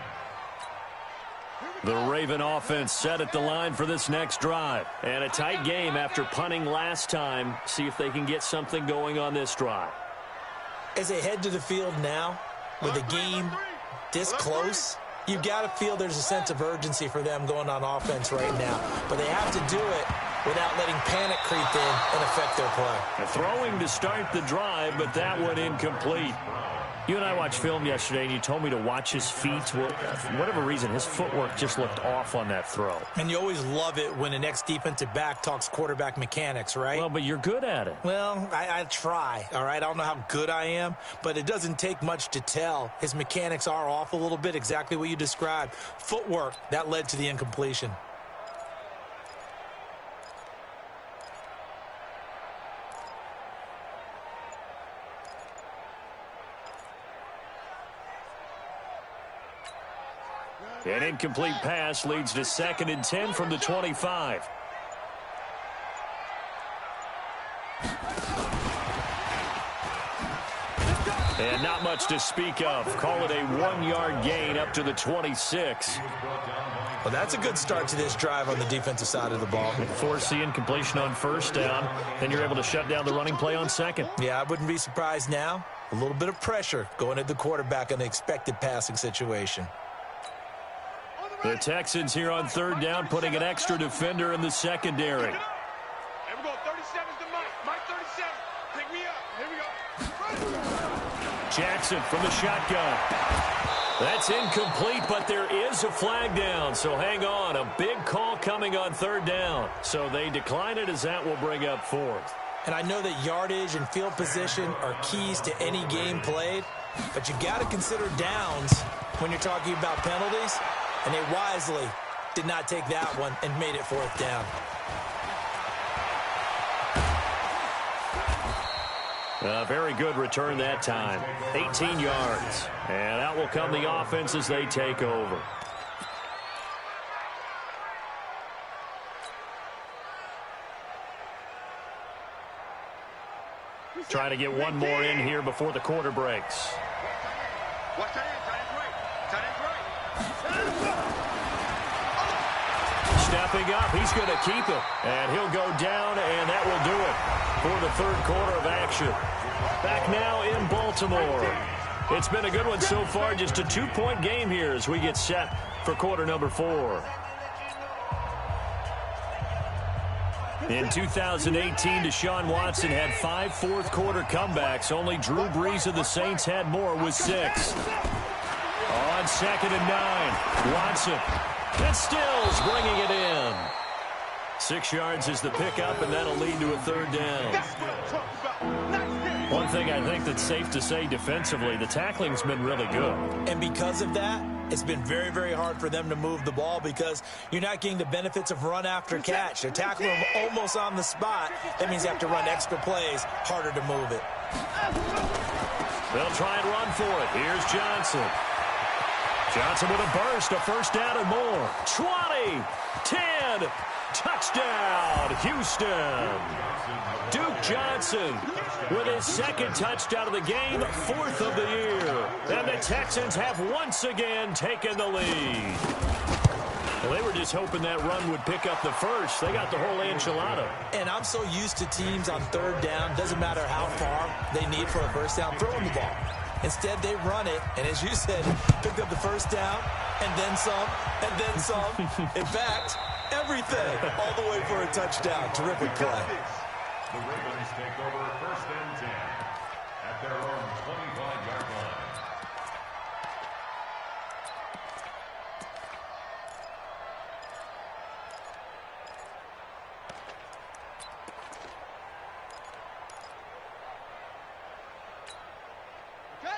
The Raven offense set at the line for this next drive. And a tight game after punting last time. See if they can get something going on this drive. As they head to the field now, with the game this close, you've got to feel there's a sense of urgency for them going on offense right now. But they have to do it without letting panic creep in and affect their play. Throwing to start the drive, but that one incomplete. You and I watched film yesterday, and you told me to watch his feet. Well, for whatever reason, his footwork just looked off on that throw. And you always love it when an ex-defensive back talks quarterback mechanics, right? Well, but you're good at it. Well, I try, all right? I don't know how good I am, but it doesn't take much to tell. His mechanics are off a little bit, exactly what you described. Footwork, that led to the incompletion. An incomplete pass leads to 2nd and 10 from the 25. And not much to speak of. Call it a 1-yard gain up to the 26. Well, that's a good start to this drive on the defensive side of the ball. Force the incompletion on 1st down. Then you're able to shut down the running play on 2nd. Yeah, I wouldn't be surprised now. A little bit of pressure going at the quarterback in an expected passing situation. The Texans here on 3rd down, putting an extra defender in the secondary. Here we go, 37's the Mike. Mike 37. Pick me up. Here we go. Jackson from the shotgun. That's incomplete, but there is a flag down, so hang on. A big call coming on 3rd down. So they decline it as that will bring up 4th. And I know that yardage and field position are keys to any game played, but you got to consider downs when you're talking about penalties. And they wisely did not take that one and made it 4th down. A very good return that time. 18 yards. And out will come the offense as they take over. Trying to get one more in here before the quarter breaks. Watch that end. Tight end's right. Tight end's right. Stepping up, he's going to keep it. And he'll go down, and that will do it for the 3rd quarter of action. Back now in Baltimore. It's been a good one so far, just a 2-point game here as we get set for quarter number 4. In 2018, Deshaun Watson had 5 fourth-quarter comebacks. Only Drew Brees of the Saints had more with 6. On 2nd and 9, Watson. And Stills bringing it in. 6 yards is the pickup, and that'll lead to a 3rd down. One thing I think that's safe to say defensively, the tackling's been really good. And because of that, it's been very, very hard for them to move the ball because you're not getting the benefits of run after catch. They're tackling them almost on the spot. That means you have to run extra plays, harder to move it. They'll try and run for it. Here's Johnson. Johnson with a burst, a 1st down and more. 20, 10, touchdown, Houston. Duke Johnson with his 2nd touchdown of the game, 4th of the year. And the Texans have once again taken the lead. Well, they were just hoping that run would pick up the first. They got the whole enchilada. And I'm so used to teams on 3rd down, doesn't matter how far they need for a 1st down, throwing the ball. Instead, they run it, and as you said, picked up the 1st down, and then some, and then some. In fact, everything, all the way for a touchdown. Terrific play. The Ravens take over 1st and 10 at their own 25-yard line.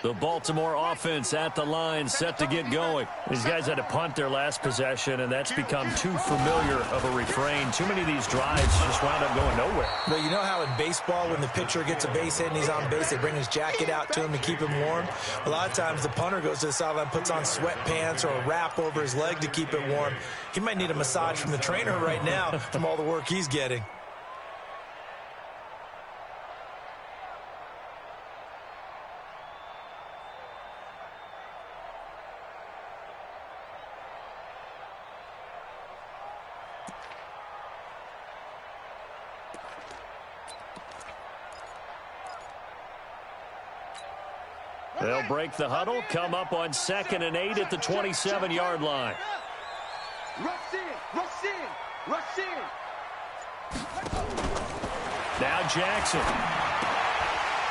The Baltimore offense at the line, set to get going. These guys had to punt their last possession, and that's become too familiar of a refrain. Too many of these drives just wound up going nowhere. Well, you know how in baseball, when the pitcher gets a base hit and he's on base, they bring his jacket out to him to keep him warm? A lot of times the punter goes to the sideline, puts on sweatpants or a wrap over his leg to keep it warm. He might need a massage from the trainer right now from all the work he's getting. They'll break the huddle, come up on 2nd and 8 at the 27-yard line. Rush in, rush in, rush in. Now Jackson.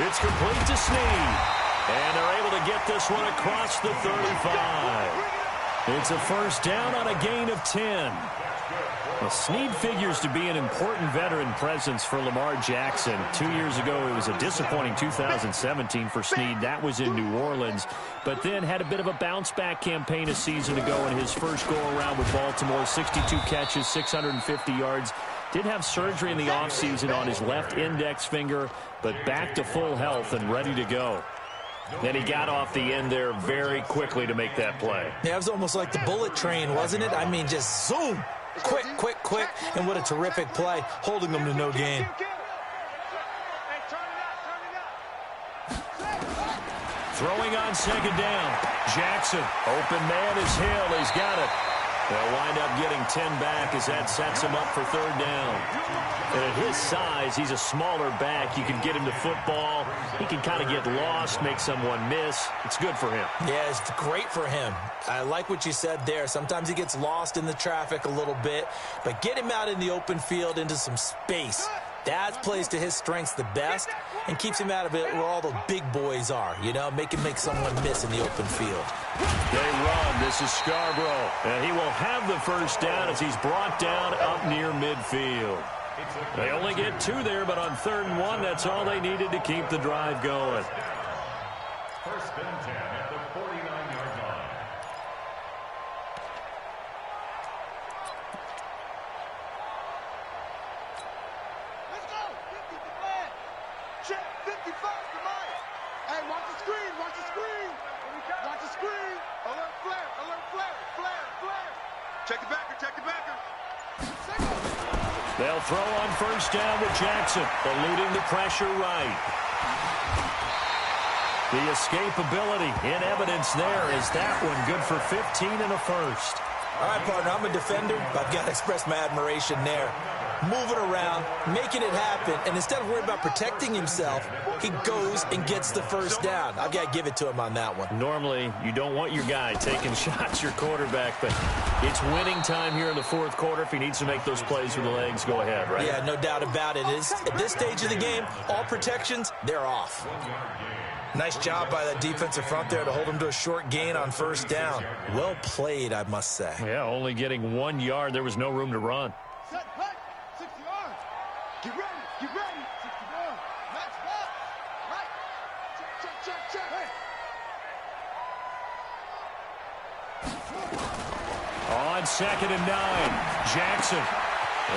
It's complete to Snead. And they're able to to get this one across the 35. It's a first down on a gain of 10. Well, Snead figures to be an important veteran presence for Lamar Jackson. 2 years ago, it was a disappointing 2017 for Snead. That was in New Orleans. But then had a bit of a bounce-back campaign a season ago in his first go-around with Baltimore. 62 catches, 650 yards. Did have surgery in the offseason on his left index finger, but back to full health and ready to go. Then he got off the end there very quickly to make that play. Yeah, it was almost like the bullet train, wasn't it? I mean, just zoom. Quick, quick, quick. And what a terrific play, holding them to no gain. Throwing on second down. Jackson, open man is Hill. He's got it. They'll wind up getting 10 back as that sets him up for third down. And at his size, he's a smaller back. You can get him to football. He can kind of get lost, make someone miss. It's good for him. Yeah, it's great for him. I like what you said there. Sometimes he gets lost in the traffic a little bit, but get him out in the open field into some space. That plays to his strengths the best and keeps him out of it where all the big boys are, you know, make someone miss in the open field. They run. This is Scarborough. And he will have the first down as he's brought down up near midfield. They only get 2 there, but on 3rd and 1, that's all they needed to keep the drive going. First and 10 at the 49-yard line. Let's go. 50 to flag. Check 55 to Maya. Hey, watch the screen. Watch the screen. Watch the screen. Alert flare. Alert flare. Flare. Flare. Check the backer. Check the backer. They'll throw on first down with Jackson, eluding the pressure right. The escapability in evidence there. Is that one good for 15 and a first? All right, partner, I'm a defender, but I've got to express my admiration there. Moving around, making it happen, and instead of worrying about protecting himself, he goes and gets the first down. I've got to give it to him on that one. Normally, you don't want your guy taking shots, your quarterback, but it's winning time here in the 4th quarter. If he needs to make those plays with the legs, go ahead, right? Yeah, no doubt about it. At this stage of the game, all protections, they're off. Nice job by that defensive front there to hold him to a short gain on first down. Well played, I must say. Yeah, only getting 1 yard. There was no room to run. Set, hut. 60 yards. Get ready. Get ready. 60 yards. Max back. Right. Check, check, check, check. Hey. On 2nd and 9, Jackson.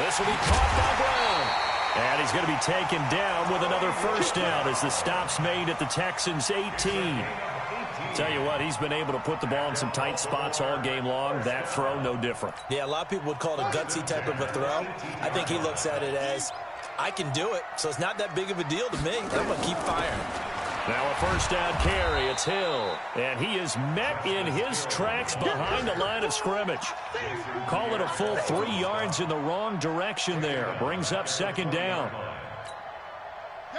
This will be caught by Brown. And he's going to be taken down with another first down as the stop's made at the Texans' 18. Tell you what, he's been able to put the ball in some tight spots all game long. That throw, no different. Yeah, a lot of people would call it a gutsy type of a throw. I think he looks at it as, I can do it, so it's not that big of a deal to me. I'm going to keep firing. Now a first down carry. It's Hill. And he is met in his tracks behind the line of scrimmage. Call it a full 3 yards in the wrong direction there. Brings up 2nd down.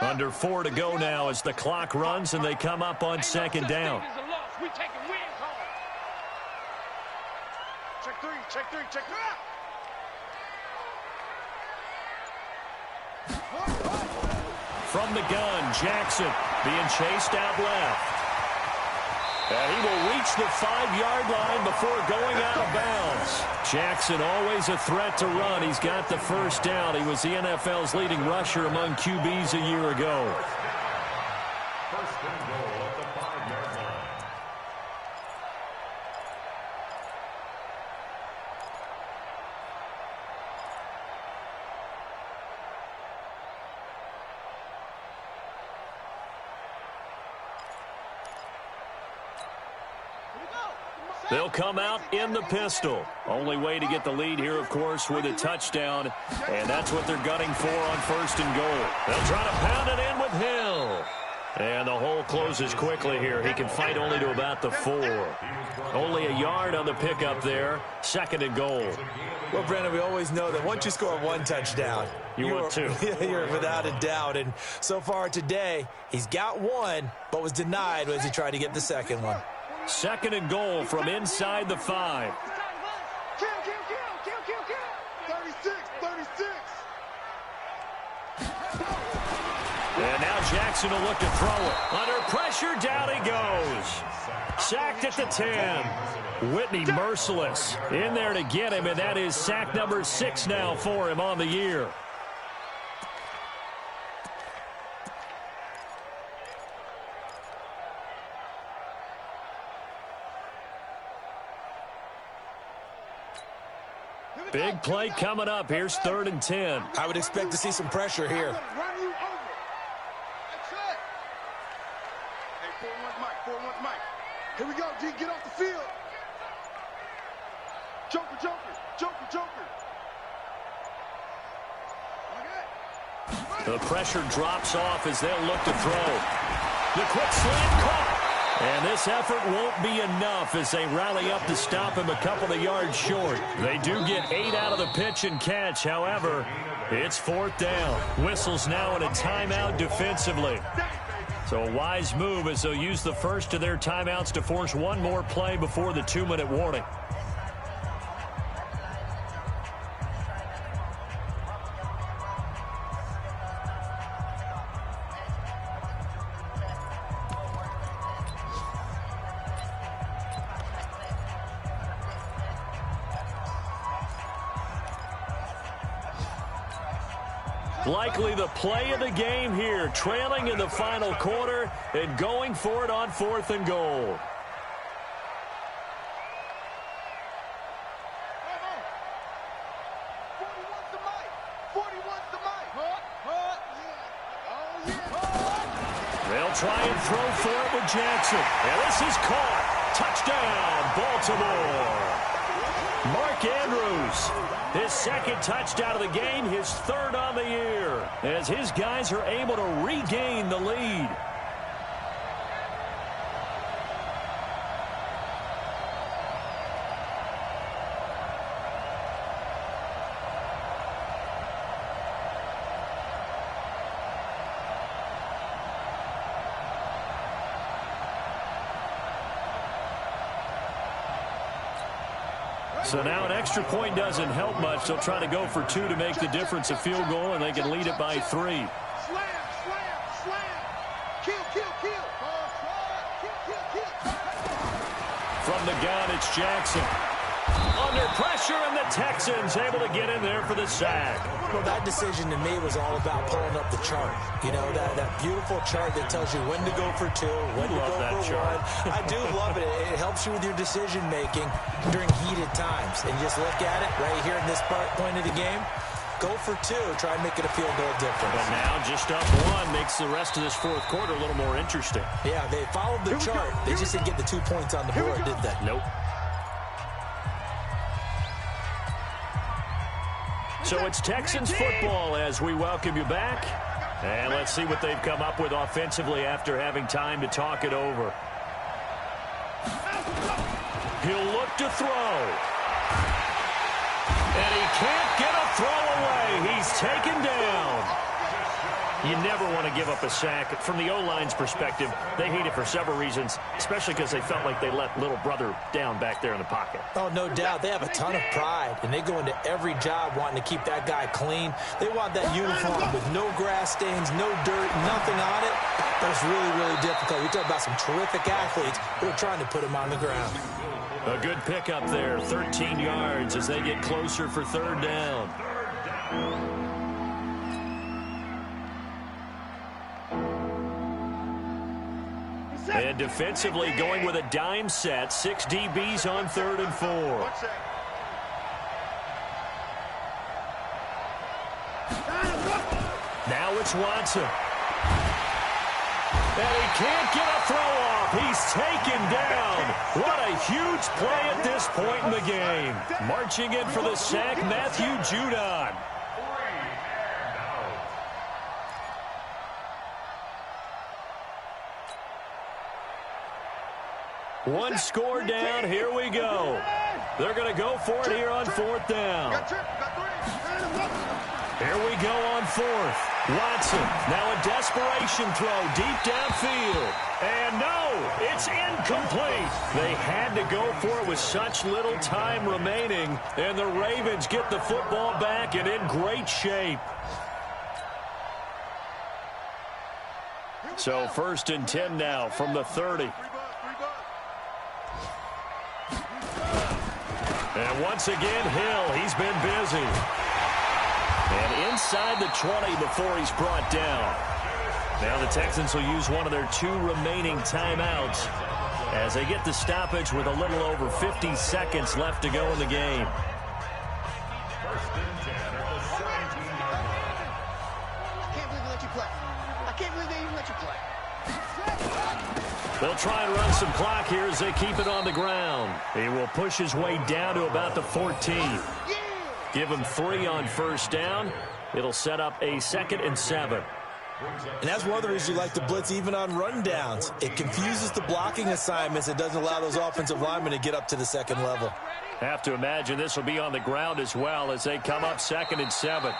Under 4 to go now as the clock runs and they come up on 2nd down. We take a win call. Check 3, check 3, check 3. From the gun, Jackson being chased out left. And he will reach the 5-yard line before going out of bounds. Jackson always a threat to run. He's got the first down. He was the NFL's leading rusher among QBs a year ago. First and goal at the 5-yard line. They'll come out in the pistol. Only way to get the lead here, of course, with a touchdown. And that's what they're gunning for on 1st and goal. They'll try to pound it in with Hill. And the hole closes quickly here. He can fight only to about the 4. Only a yard on the pickup there. 2nd and goal. Well, Brandon, we always know that once you score 1 touchdown, you're 2. You're without a doubt. And so far today, he's got 1, but was denied as he tried to get the 2nd one. 2nd and goal from inside the 5. Kill, kill, kill, kill, kill, kill. 36, 36. And now Jackson will look to throw it. Under pressure, down he goes. sacked at the 10. Whitney merciless in there to get him, and that is sack number 6 now for him on the year. Big play coming up. Here's 3rd and 10. I would expect to see some pressure here. Run you over. That's it. Hey, 4-1 Mike. Here we go, G. Get off the field. Joker. The pressure drops off as they'll look to throw. The quick slant caught. And this effort won't be enough as they rally up to stop him a couple of yards short. They do get 8 out of the pitch and catch. However, it's 4th down. Whistles now in a timeout defensively. So a wise move as they'll use the first of their timeouts to force one more play before the 2-minute warning. Likely the play of the game here, trailing in the final quarter and going for it on 4th and goal. They'll try and throw for it with Jackson. And this is caught. Touchdown, Baltimore. Mark Andrews, his 2nd touchdown of the game, his 3rd on the year, as his guys are able to regain the lead. So now an extra point doesn't help much. They'll try to go for 2 to make the difference a field goal, and they can lead it by 3. Slam. Kill. From the gun, it's Jackson. Under pressure, and the Texans able to get in there for the sack. Well, that decision to me was all about pulling up the chart. You know, that beautiful chart that tells you when to go for 2, when to go for 1. I do love it. It helps you with your decision-making during heated times. And just look at it right here in this point of the game. Go for 2. Try and make it a field goal difference. But now just up 1 makes the rest of this 4th quarter a little more interesting. Yeah, they followed the chart. They just didn't get the 2 points on the board, did they? Nope. So it's Texans football as we welcome you back. And let's see what they've come up with offensively after having time to talk it over. He'll look to throw. And he can't get a throw away. He's taken down. You never want to give up a sack. From the O-line's perspective, they hate it for several reasons, especially because they felt like they let little brother down back there in the pocket. Oh, no doubt. They have a ton of pride, and they go into every job wanting to keep that guy clean. They want that uniform with no grass stains, no dirt, nothing on it. That's really, really difficult. We talk about some terrific athletes who are trying to put him on the ground. A good pickup there, 13 yards as they get closer for 3rd down. And defensively going with a dime set, 6 DBs on 3rd and 4. Now it's Watson. And he can't get a throw off. He's taken down. What a huge play at this point in the game. Marching in for the sack, Matthew Judon. One score down. Here we go. They're going to go for it here on 4th down. Here we go on 4th. Watson, now a desperation throw deep downfield. And no, it's incomplete. They had to go for it with such little time remaining. And the Ravens get the football back and in great shape. So 1st and 10 now from the 30. And once again, Hill, he's been busy. And inside the 20 before he's brought down. Now the Texans will use one of their 2 remaining timeouts as they get the stoppage with a little over 50 seconds left to go in the game. First and 10 at the 17-yard line. I can't believe they let you play. I can't believe they even let you play. They'll try and run some clock here as they keep it on the ground. He will push his way down to about the 14. Give him 3 on first down. It'll set up a 2nd and 7. And that's one of the reasons you like to blitz even on rundowns. It confuses the blocking assignments. It doesn't allow those offensive linemen to get up to the second level. Have to imagine this will be on the ground as well as they come up 2nd and 7.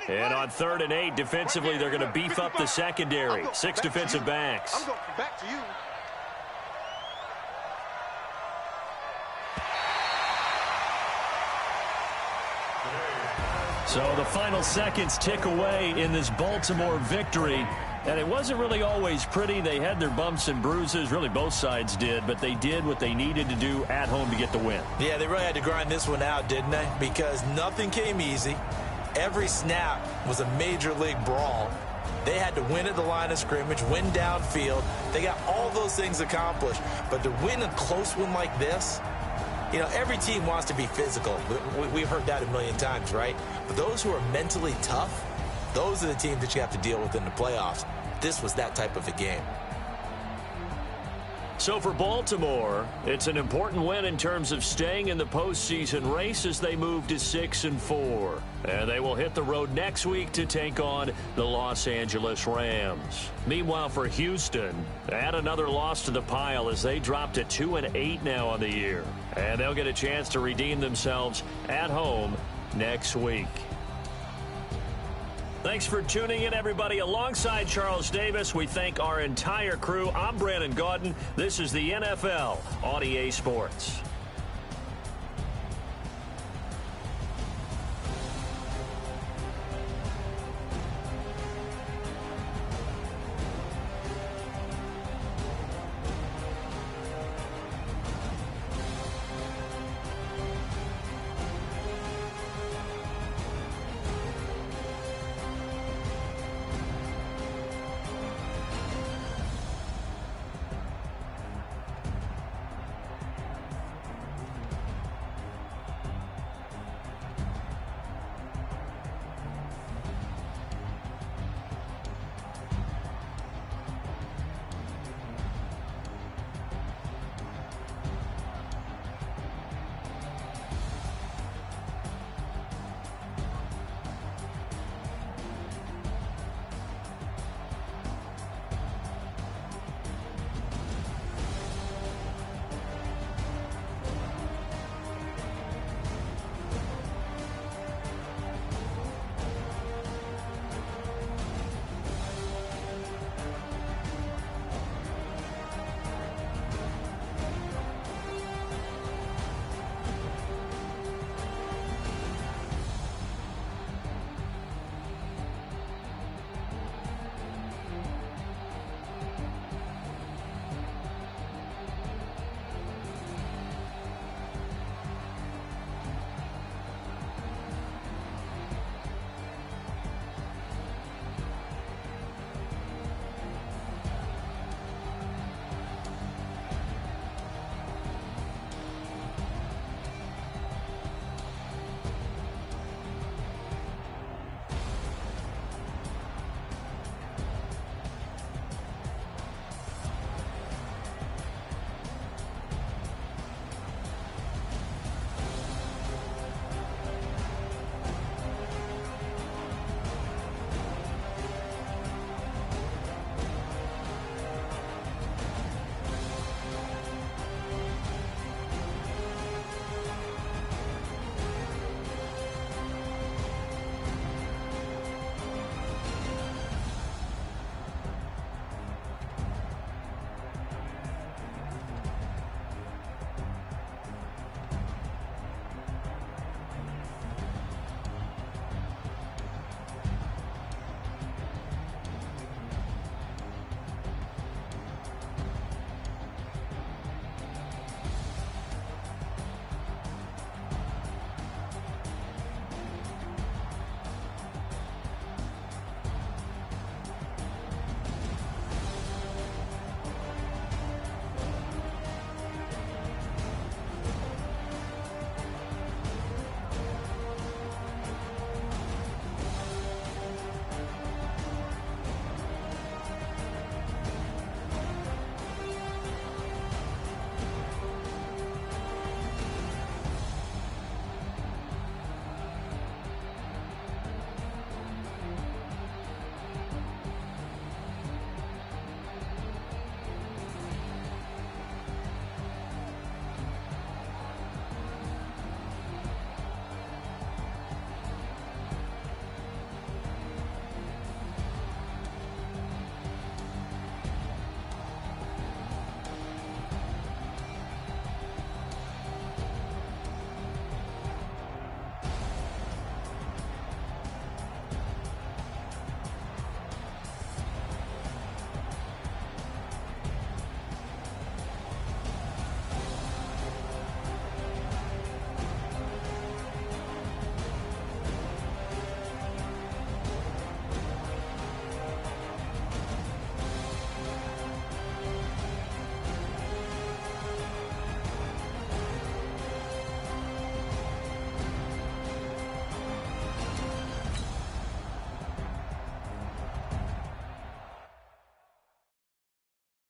And on 3rd and 8, defensively, they're going to beef up the secondary. 6 defensive backs. I'm going back to you. So the final seconds tick away in this Baltimore victory. And it wasn't really always pretty. They had their bumps and bruises. Really, both sides did. But they did what they needed to do at home to get the win. Yeah, they really had to grind this one out, didn't they? Because nothing came easy. Every snap was a major league brawl. They had to win at the line of scrimmage, win downfield. They got all those things accomplished. But to win a close one like this, you know, every team wants to be physical. We've heard that a million times, right? But those who are mentally tough, those are the teams that you have to deal with in the playoffs. This was that type of a game. So for Baltimore, it's an important win in terms of staying in the postseason race as they move to 6-4. And they will hit the road next week to take on the Los Angeles Rams. Meanwhile, for Houston, add another loss to the pile as they drop to 2-8 now on the year. And they'll get a chance to redeem themselves at home next week. Thanks for tuning in, everybody. Alongside Charles Davis, we thank our entire crew. I'm Brandon Gaudin. This is the NFL on EA Sports.